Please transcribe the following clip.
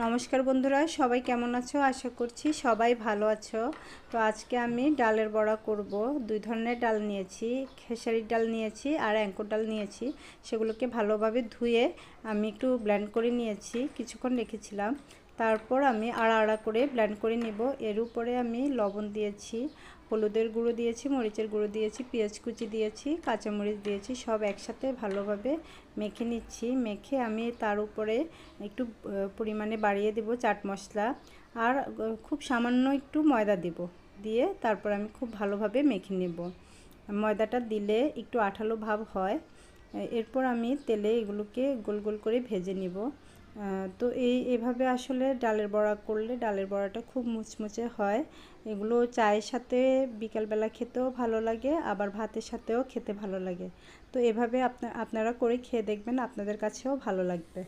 নমস্কার বন্ধুরা, সবাই কেমন আছো? আশা করছি সবাই ভালো আছো। তো আজকে আমি ডালের বড়া করব। দুই ধরনের ডাল নিয়েছি, খেসারির ডাল নিয়েছি আর অ্যাঙ্কর ডাল নিয়েছি। সেগুলোকে ভালোভাবে ধুয়ে আমি একটু ব্লেন্ড করে নিয়েছি, কিছুক্ষণ রেখেছিলাম। তারপর আমি আড়া আড়া করে ব্লেন্ড করে নিব। এর উপরে আমি লবণ দিয়েছি, হলুদের গুঁড়ো দিয়েছি, মরিচের গুঁড়ো দিয়েছি, পেঁয়াজ কুচি দিয়েছি, কাঁচামরিচ দিয়েছি, সব একসাথে ভালোভাবে মেখে নিচ্ছি। মেখে আমি তার উপরে একটু পরিমাণে বাড়িয়ে দেব চাট মশলা, আর খুব সামান্য একটু ময়দা দেব। দিয়ে তারপর আমি খুব ভালোভাবে মেখে নেব। ময়দাটা দিলে একটু আঠালো ভাব হয়। এরপর আমি তেলে এগুলোকে গোল গোল করে ভেজে নেব। তো এভাবে আসলে ডালের বড়া করলে ডালের বড়াটা খুব মুচমুচে হয়। এগুলো চায়ের সাথে বিকালবেলা খেতেও ভালো লাগে, আবার ভাতের সাথেও খেতে ভালো লাগে। তো এভাবে আপনারা করে খেয়ে দেখবেন, আপনাদের কাছেও ভালো লাগবে।